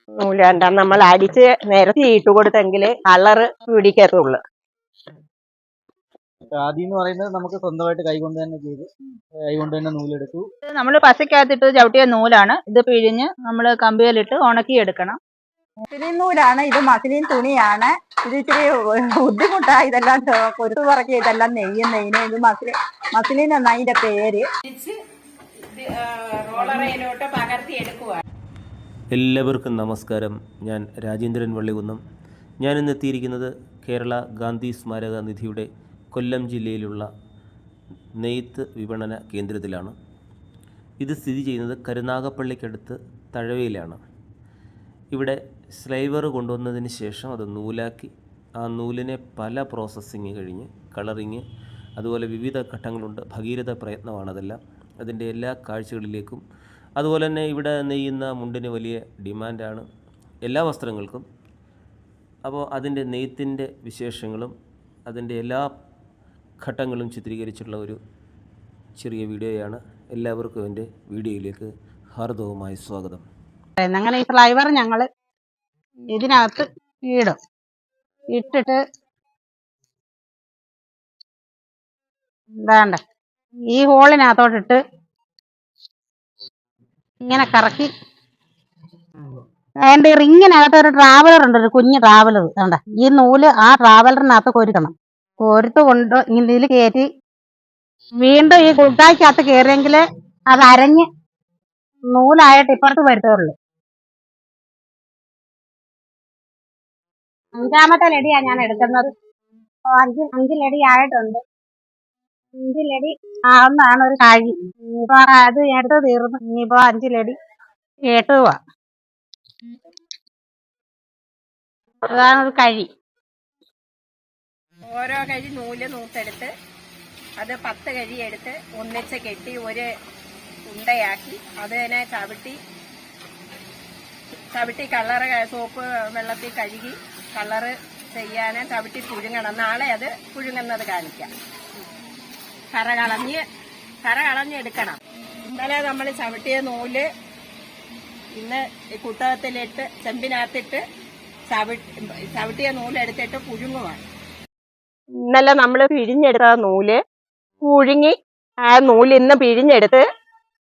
നൂല് നമ്മൾ അടിച്ച് നിരത്തി ഇട്ട് കൊടുത്തെങ്കിൽ കളറ് പിടിക്കത്തുള്ളു. ആദ്യം എന്ന് പറയുന്നത് നമുക്ക് സ്വന്തമായിട്ട് കൈകൊണ്ട് തന്നെ ചെയ്ത് കൈകൊണ്ട് തന്നെ നൂലെടുത്തു. നമ്മൾ പശക്കകത്തിട്ട് ചവിട്ടിയ നൂലാണ്. ഇത് പിഴിഞ്ഞ് നമ്മൾ കമ്പിയിലിട്ട് ഉണക്കിയെടുക്കണം. മസിലിൻ നൂലാണ്. ഇത് മസിലിൻ തുണിയാണ്. ഇത് ഇച്ചിരി ബുദ്ധിമുട്ടാ. ഇതെല്ലാം പൊരുത്തു പറക്കി ഇതെല്ലാം നെയ്യുന്നതിന്. ഇത് മസിലിൻ എന്നാ ഇതിന്റെ പേര്. എല്ലാവർക്കും നമസ്കാരം. ഞാൻ രാജേന്ദ്രൻ വള്ളികുന്നം. ഞാനിന്ന് എത്തിയിരിക്കുന്നത് കേരള ഗാന്ധി സ്മാരക നിധിയുടെ കൊല്ലം ജില്ലയിലുള്ള നെയ്ത്ത് വിപണന കേന്ദ്രത്തിലാണ്. ഇത് സ്ഥിതി ചെയ്യുന്നത് കരുനാഗപ്പള്ളിക്കടുത്ത് തഴവയിലാണ്. ഇവിടെ സ്ലൈവർ കൊണ്ടുവന്നതിന് ശേഷം അത് നൂലാക്കി ആ നൂലിനെ പല പ്രോസസ്സിങ് കഴിഞ്ഞ് കളറിങ്, അതുപോലെ വിവിധ ഘട്ടങ്ങളുണ്ട്. ഭഗീരഥ പ്രയത്നമാണതെല്ലാം. അതിൻ്റെ എല്ലാ കാഴ്ചകളിലേക്കും, അതുപോലെ തന്നെ ഇവിടെ നെയ്യുന്ന മുണ്ടിന് വലിയ ഡിമാൻഡാണ്, എല്ലാ വസ്ത്രങ്ങൾക്കും. അപ്പോൾ അതിൻ്റെ നെയ്ത്തിൻ്റെ വിശേഷങ്ങളും അതിൻ്റെ എല്ലാ ഘട്ടങ്ങളും ചിത്രീകരിച്ചിട്ടുള്ള ഒരു ചെറിയ വീഡിയോയാണ്. എല്ലാവർക്കും എൻ്റെ വീഡിയോയിലേക്ക് ഹാർദവമായ സ്വാഗതം. അങ്ങനെ ഈ ഫ്ലൈവർ ഞങ്ങൾ ഇതിനകത്ത് ഇടും. ഇട്ടിട്ട് എന്താണ്ട് ഈ ഹോളിനകത്തോട്ടിട്ട് ഇങ്ങനെ കറക്കി അതിൻ്റെ റിങ്ങിനകത്ത് ഒരു ട്രാവലർ ഉണ്ട്, ഒരു കുഞ്ഞ് ട്രാവലർ. വേണ്ട, ഈ നൂല് ആ ട്രാവലറിനകത്ത് കൊരുക്കണം. കൊരുത്ത് കൊണ്ട് ഇതിൽ കയറ്റി വീണ്ടും ഈ കുട്ടായ്ക്കകത്ത് കയറിയെങ്കിൽ അത് അരഞ്ഞ് നൂലായിട്ട് ഇപ്പുറത്ത് വരുത്തുള്ളൂ. 5ാമത്തെ ലടിയാണ് ഞാൻ എടുക്കുന്നത്. 5 ലടി ആയിട്ടുണ്ട്. 5 ലടി ആവുന്നതാണ് ഒരു കഴി. ഇനിയിപ്പോ അത് എടുത്ത് തീർന്നു. ഇനിയിപ്പോ 5 ലടി കേട്ടുക. അതാണ് ഒരു കഴി. ഓരോ കഴി നൂല് നൂത്തെടുത്ത് അത് 10 കഴി എടുത്ത് ഒന്നിച്ച് കെട്ടി ഒരു ഉണ്ടയാക്കി അത് തന്നെ ചവിട്ടി കളറ് സോപ്പ് വെള്ളത്തിൽ കഴുകി കളറ് ചെയ്യാൻ ചവിട്ടി പുഴുങ്ങണം. നാളെ അത് പുഴുങ്ങുന്നത് കാണിക്കാം. കറ കളഞ്ഞ് എടുക്കണം. ഇന്നലെ നമ്മൾ ചവിട്ടിയ നൂല് ഇന്ന് കുട്ടകത്തിലിട്ട് ചെമ്പിനകത്തിട്ട് ചവിട്ടിയ നൂലെടുത്തിട്ട് പുഴുങ്ങുവാണ്. ഇന്നലെ നമ്മൾ പിഴിഞ്ഞെടുത്ത നൂല് പുഴുങ്ങി ആ നൂല് ഇന്ന് പിഴിഞ്ഞെടുത്ത്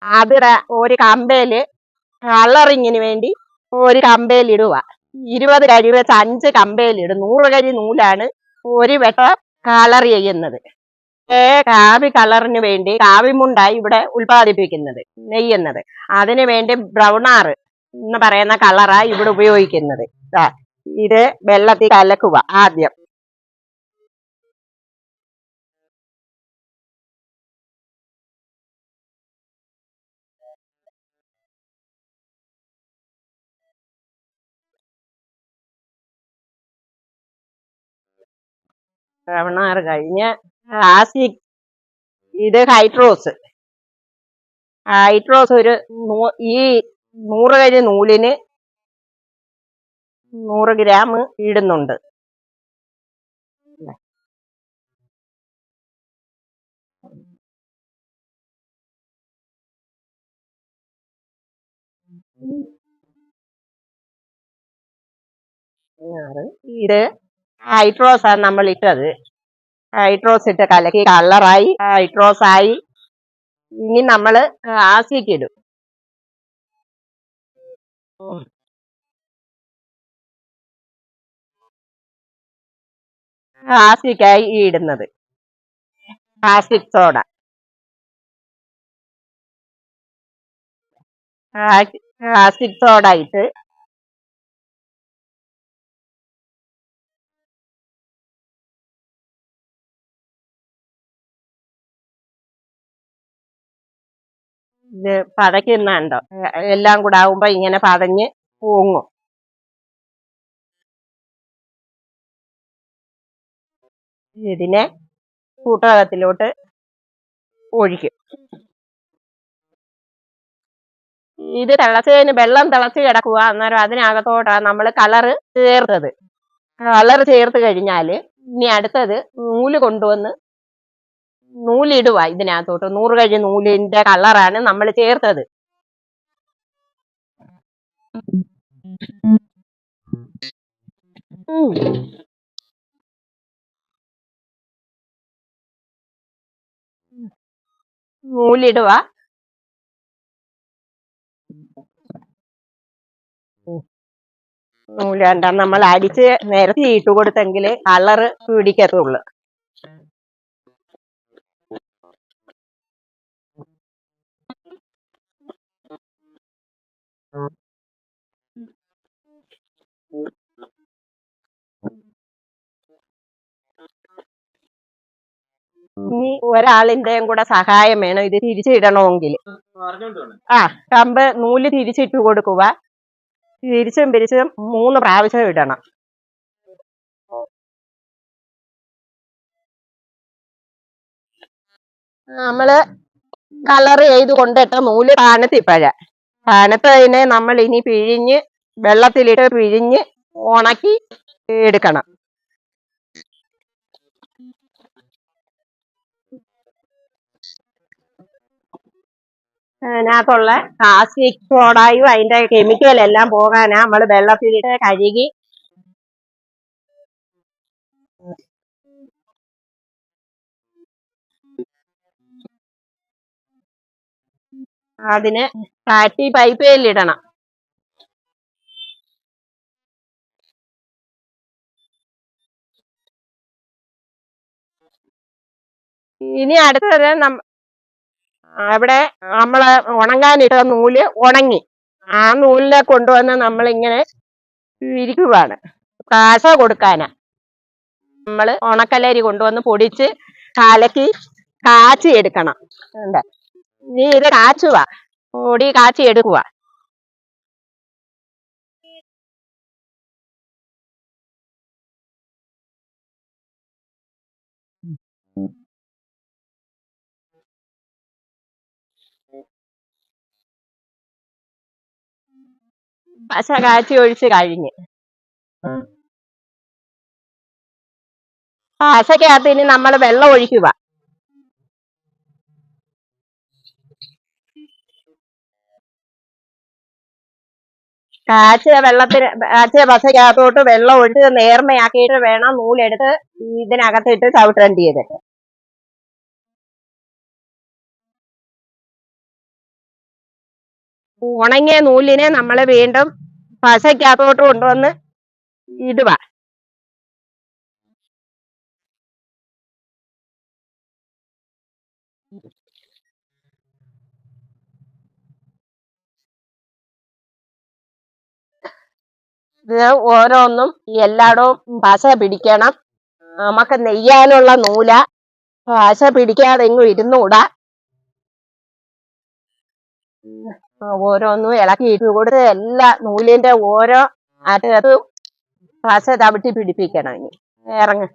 അത് ഒരു കമ്പയില് കളറിങ്ങിന് വേണ്ടി ഒരു കമ്പയിലിടുക. 20 കഴി വെച്ച് 5 കമ്പയിലിടും. 100 കഴി നൂലാണ് ഒരു വട്ടം കളർ ചെയ്യുന്നത്. കാവി കളറിന് വേണ്ടി കാവിമുണ്ടായി ഇവിടെ ഉൽപ്പാദിപ്പിക്കുന്നത്, നെയ്യുന്നത്. അതിനു വേണ്ടി ബ്രൗണാറ് എന്ന് പറയുന്ന കളറാ ഇവിടെ ഉപയോഗിക്കുന്നത്. ഇത് വെള്ളത്തിൽ കലക്കുക ആദ്യം. ബ്രൗണാറ് കഴിഞ്ഞ് ഇത് ഹൈഡ്രോസ് ഒരു ഈ 100 കഴി നൂലിന് 100 ഗ്രാം ഇടുന്നുണ്ട്. ഇത് ഹൈഡ്രോസാണ് നമ്മൾ ഇട്ടത്. ഹൈഡ്രോസ് ഇട്ട് കലക്കി കളറായി ഹൈഡ്രോസ് ആയി. ഇനി നമ്മള് ആസിക്കിടും. ആസിക്കായി ഇടുന്നത് ആസിക് സോഡ. ആസിക് സോഡ ഇട്ട് ഇത് പതയ്ക്കുന്നുണ്ടോ? എല്ലാം കൂടെ ആവുമ്പോ ഇങ്ങനെ പതഞ്ഞ് പൊങ്ങും. ഇതിനെ കൂട്ടകത്തിലോട്ട് ഒഴിക്കും. ഇത് തിളച്ചതിന് വെള്ളം തിളച്ച് കിടക്കുക. അന്നേരം അതിനകത്തോട്ടാണ് നമ്മൾ കളറ് ചേർത്തത്. കളർ ചേർത്ത് കഴിഞ്ഞാൽ ഇനി അടുത്തത് നൂല് കൊണ്ടുവന്ന് നൂലിടുക ഇതിനകത്തോട്ട്. 100 കഴി നൂലിന്റെ കളറാണ് നമ്മൾ ചേർത്തത്. ഉം. നൂലിടുക. നൂല് കണ്ട നമ്മൾ അടിച്ച് നിരത്തി ഇട്ട് കൊടുത്തെങ്കില് കളറ് പിടിക്കത്തുള്ളു. ഇനി ഒരാളിന്റെയും കൂടെ സഹായം വേണം ഇത് തിരിച്ചിടണമെങ്കിൽ. ആ കമ്പ് നൂല് തിരിച്ചിട്ട് കൊടുക്കുക. തിരിച്ചും പിരിച്ചും 3 പ്രാവശ്യം ഇടണം. നമ്മള് കളർ ചെയ്ത് കൊണ്ടിട്ട നൂല് തണുത്തതിനെ നമ്മൾ ഇനി പിഴിഞ്ഞ് വെള്ളത്തിലിട്ട് പിഴിഞ്ഞ് ഉണക്കി എടുക്കണം. അതിനകത്തുള്ള പ്ലാസ്റ്റിക് സോഡായും അതിന്റെ കെമിക്കൽ എല്ലാം പോകാനാ നമ്മൾ വെള്ളത്തിലിട്ട് കഴുകി അതിന് കാറ്റി പൈപ്പിലിടണം. ഇനി അടുത്തത് അവിടെ നമ്മള് ഉണങ്ങാനിട്ട നൂല് ഉണങ്ങി. ആ നൂലിനെ കൊണ്ടുവന്ന് നമ്മളിങ്ങനെ വിരിക്കുവാണ്. കാശ കൊടുക്കാനാ. നമ്മള് ഉണക്കലരി കൊണ്ടുവന്ന് പൊടിച്ച് കലക്കി കാച്ചി എടുക്കണം. ഉണ്ട്. ഇനി ഇത് കാച്ചുക. പൊടി കാച്ചി എടുക്കുക. പശ കാച്ചി ഒഴിച്ച് കഴിഞ്ഞ് പശക്കകത്ത് ഇനി നമ്മൾ വെള്ളം ഒഴിക്കുക. കാച്ചിയ പശക്കകത്തോട്ട് വെള്ളം ഒഴിച്ച് നേർമയാക്കിയിട്ട് വേണം നൂലെടുത്ത് ഇതിനകത്തിട്ട് ചവിട്ടേണ്ടിയത്. ഉണങ്ങിയ നൂലിനെ നമ്മൾ വീണ്ടും പശക്കകത്തോട്ട് കൊണ്ടുവന്ന് ഇടുക. ഇത് ഓരോന്നും എല്ലായിടവും പശ പിടിക്കണം. നമുക്ക് നെയ്യാനുള്ള നൂല. പശ പിടിക്കാതെ എങ്ങും ഇരുന്നൂടാ. ഓരോന്നും ഇളക്കി ഇട്ട് കൊടുത്ത് എല്ലാ നൂലിന്റെ ഓരോ അറ്റത്തും പശ ചവിട്ടി പിടിപ്പിക്കണം. ഇനി ഇറങ്ങ്.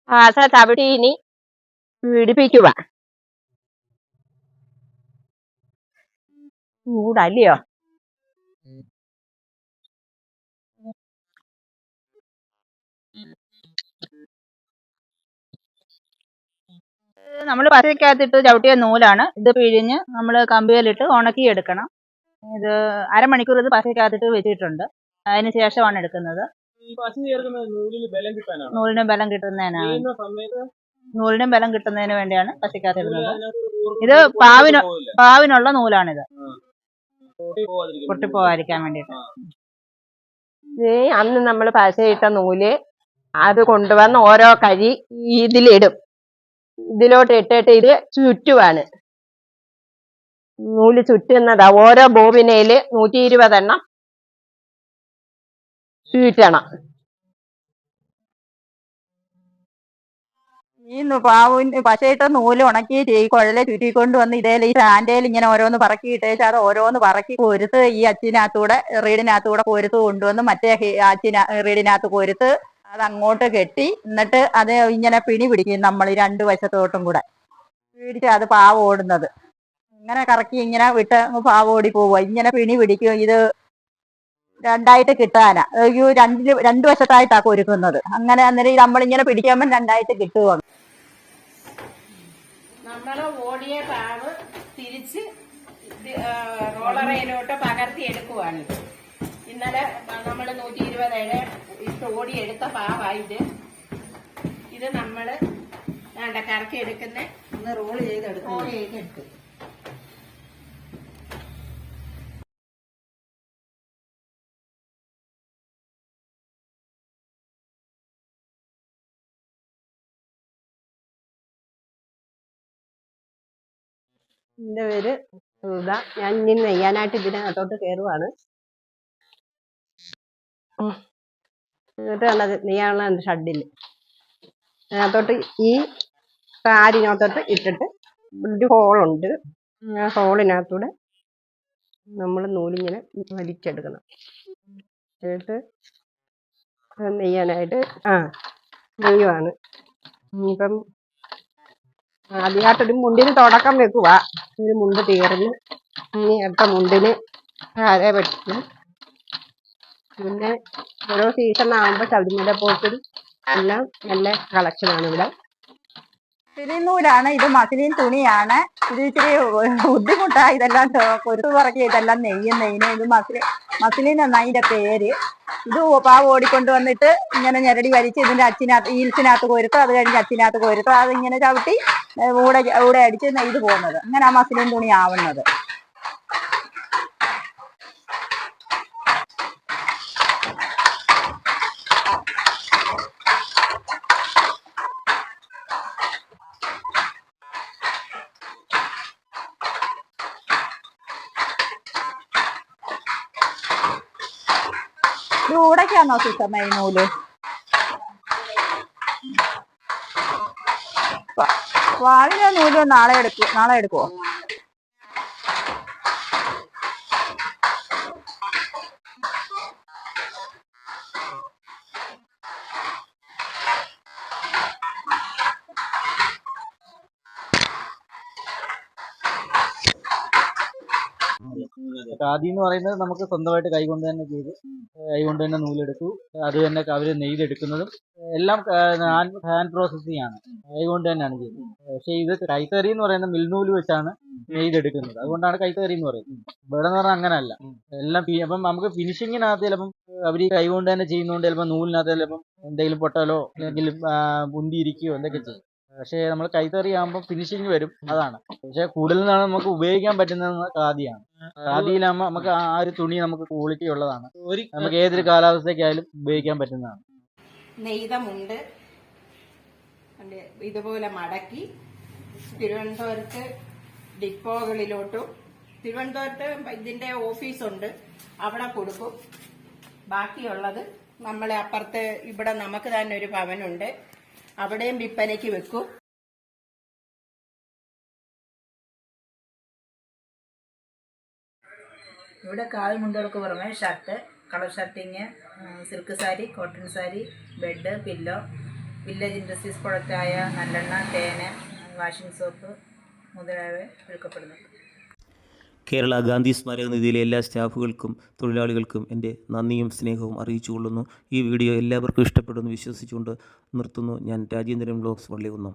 പശ ചവിട്ടി ഇനി പിടിപ്പിക്കുക. ചൂടല്ലയോ? നമ്മൾ പശയ്ക്കകത്തിട്ട് ചവിട്ടിയ നൂലാണ്. ഇത് പിഴിഞ്ഞ് നമ്മൾ കമ്പിയിലിട്ട് ഉണക്കി എടുക്കണം. ഇത് അരമണിക്കൂർ ഇത് പശയ്ക്കകത്തിട്ട് വെച്ചിട്ടുണ്ട്. അതിന് ശേഷമാണ് എടുക്കുന്നത്. നൂലിന് ബലം കിട്ടുന്നതിനാണ്. നൂലിനും ബലം കിട്ടുന്നതിന് വേണ്ടിയാണ് പശയ്ക്കകത്ത് ഇടുന്നത്. ഇത് പാവിനുള്ള നൂലാണിത്. പൊട്ടിപ്പോവാതിരിക്കാൻ വേണ്ടിയിട്ട്. അന്ന് നമ്മൾ പശയിട്ട നൂല് അത് കൊണ്ടുവന്ന് ഓരോ കരി ഇതിലിടും. ഇതിലോട്ട് ഇട്ടിട്ട് ഇത് ചുറ്റുവാണ്. നൂല് ചുറ്റുന്നതാ. ഓരോ ബോബിനയില് 120 എണ്ണം ചുറ്റണം. ഈ പശയിട്ട നൂല് ഉണക്കിയിട്ട് ഈ കുഴലെ ചുറ്റിക്കൊണ്ട് വന്ന് ഈ സ്റ്റാൻഡേൽ ഇങ്ങനെ ഓരോന്ന് പറക്കി ഇട്ടേച്ച് അത് ഓരോന്ന് പറക്കി കൊരുത്ത് ഈ അച്ചിനകത്തൂടെ റീഡിനകത്തൂടെ കൊരുത്ത് കൊണ്ടുവന്ന് മറ്റേ റീഡിനകത്ത് കൊരുത്ത് അത് അങ്ങോട്ട് കെട്ടി എന്നിട്ട് അത് ഇങ്ങനെ പിണി പിടിക്കും. നമ്മൾ 2 വശത്തോട്ടും കൂടെ പിടിച്ച് അത് പാവ് ഓടുന്നത് ഇങ്ങനെ കറക്കി ഇങ്ങനെ വിട്ട് പാവ് ഓടി പോവുക. ഇങ്ങനെ പിണി പിടിക്കും. ഇത് രണ്ടായിട്ട് കിട്ടാനാ രണ്ടു വശത്തായിട്ടാ കൊരുക്കുന്നത്. അങ്ങനെ അന്നേരം നമ്മളിങ്ങനെ പിടിക്കുമ്പോൾ രണ്ടായിട്ട് കിട്ടുവാണ്. നമ്മൾ ഓടിയ പാവ് തിരിച്ച് റോളറയിലോട്ട് പകർത്തി എടുക്കുവാണ്. ഇന്നലെ നമ്മൾ 120 ഇട്ട് ഓടിയെടുത്ത പാവായിട്ട് ഇത് നമ്മൾ കറക്കി എടുക്കുന്ന ഒന്ന് റോൾ ചെയ്തെടുക്കും. എന്റെ പേര് സുധ. ഞാൻ ഇനി നെയ്യാനായിട്ട് ഇതിനകത്തോട്ട് കയറുവാണ്. എന്നിട്ട് കണ്ടത് നെയ്യാനുള്ള ഷഡില് അതിനകത്തോട്ട് ഈ കാരിനകത്തോട്ട് ഇട്ടിട്ട് ഒരു ഹോളുണ്ട്. ആ ഹോളിനകത്തൂടെ നമ്മൾ നൂലിങ്ങനെ വലിച്ചെടുക്കണം. എന്നിട്ട് നെയ്യാനായിട്ട് നെയ്യുവാണ്. ഇനിയിപ്പം ആദ്യമായിട്ടൊരു മുണ്ടിന് തുടക്കം വെക്കുക. ഒരു മുണ്ട് തീർന്ന് ഇനി അടുത്ത മുണ്ടിന് അതേ പറ്റും. പിന്നെ ഓരോ സീസൺ ആകുമ്പോൾ ശബരിമല പോക്കും എല്ലാം നല്ല കളക്ഷനാണ് ഇവിടെ. മസിലിൻ നൂലാണ്. ഇത് മസിലിൻ തുണിയാണ്. ഇത് ഇച്ചിരി ബുദ്ധിമുട്ടാ ഇതെല്ലാം കൊരുത്തു പറക്കി ഇതെല്ലാം നെയ്യുന്നതിന്. ഇത് മസിലിൻ എന്നാ ഇതിന്റെ പേര്. ഇത് പാവ് ഓടിക്കൊണ്ട് വന്നിട്ട് ഇങ്ങനെ ഞെരടി വലിച്ച് ഇതിന്റെ ഈൽസിനകത്ത് കൊരുത്തും, അത് കഴിഞ്ഞ് അച്ചിനകത്ത് കൊരുത്തും, അതിങ്ങനെ ചവിട്ടി ഊടെ അടിച്ച് നെയ്ത് പോകുന്നത്. അങ്ങനെ ആ മസിലിൻ തുണി ആവുന്നത്. ഇത് ഊടക്കാന്നോ സുഷമ്മ ഈ നൂല്? വാളിന്റെ നൂല് നാളെ എടുക്കുവോ? ഖാദി എന്ന് പറയുന്നത് നമുക്ക് സ്വന്തമായിട്ട് കൈകൊണ്ട് തന്നെ ചെയ്ത് കൈകൊണ്ട് തന്നെ നൂലെടുത്തു, അത് തന്നെ അവർ നെയ്തെടുക്കുന്നതും എല്ലാം ഹാൻഡ് പ്രോസസ്സിംഗ് ആണ്. കൈകൊണ്ട് തന്നെയാണ് ചെയ്യുന്നത്. പക്ഷേ ഇത് കൈത്തറി എന്ന് പറയുന്നത് മിൽനൂല് വെച്ചാണ് നെയ്തെടുക്കുന്നത്. അതുകൊണ്ടാണ് കൈത്തറി എന്ന് പറയുന്നത്. ഇവിടെ എന്ന് പറഞ്ഞാൽ അങ്ങനല്ല. എല്ലാം അപ്പം നമുക്ക് ഫിനിഷിങ്ങിനകത്ത് ചിലപ്പം അവർ ഈ കൈകൊണ്ട് തന്നെ ചെയ്യുന്നതുകൊണ്ട് ചിലപ്പോൾ നൂലിനകത്ത് ചിലപ്പം എന്തെങ്കിലും പൊട്ടലോ അല്ലെങ്കിൽ പുന്തിയിരിക്കുകയോ എന്തൊക്കെ ചെയ്യും. പക്ഷേ നമ്മൾ കൈത്തറി ആകുമ്പോൾ ഫിനിഷിങ് വരും, അതാണ്. പക്ഷെ കൂടുതൽ നാൾ നമുക്ക് ഉപയോഗിക്കാൻ പറ്റുന്നത് ഖാദിയാണ്. ഖാദിയിലാകുമ്പോൾ നമുക്ക് ആ ഒരു തുണി നമുക്ക് ക്വാളിറ്റി ഉള്ളതാണ്. നമുക്ക് ഏതൊരു കാലാവസ്ഥയ്ക്കായാലും ഉപയോഗിക്കാൻ പറ്റുന്നതാണ്. നെയ്തമുണ്ട് ഇതുപോലെ മടക്കി തിരുവനന്തപുരത്ത് ഡിപ്പോകളിലോട്ടും, തിരുവനന്തപുരത്ത് ഇതിന്റെ ഓഫീസുണ്ട്, അവിടെ കൊടുക്കും. ബാക്കിയുള്ളത് നമ്മളെ അപ്പുറത്ത് ഇവിടെ നമുക്ക് തന്നെ ഒരു ഭവനുണ്ട്, അവിടെയും വിൽപ്പനയ്ക്ക് വെക്കും. ഇവിടെ കാവൽ മുണ്ടുകൾക്ക് പുറമെ shirt, colour shirting, silk sari, cotton sari, bed, pillow, village industries പ്രൊഡക്റ്റായ നല്ലെണ്ണ, തേന്, വാഷിംഗ് സോപ്പ് മുതലായവ വിൽക്കപ്പെടുന്നു. കേരള ഗാന്ധി സ്മാരക നിധിയിലെ എല്ലാ സ്റ്റാഫുകൾക്കും തൊഴിലാളികൾക്കും എൻ്റെ നന്ദിയും സ്നേഹവും അറിയിച്ചുകൊള്ളുന്നു. ഈ വീഡിയോ എല്ലാവർക്കും ഇഷ്ടപ്പെടുമെന്ന് വിശ്വസിച്ചുകൊണ്ട് നിർത്തുന്നു. ഞാൻ രാജേന്ദ്രൻ വ്ലോഗ്സ് വള്ളികുന്നം.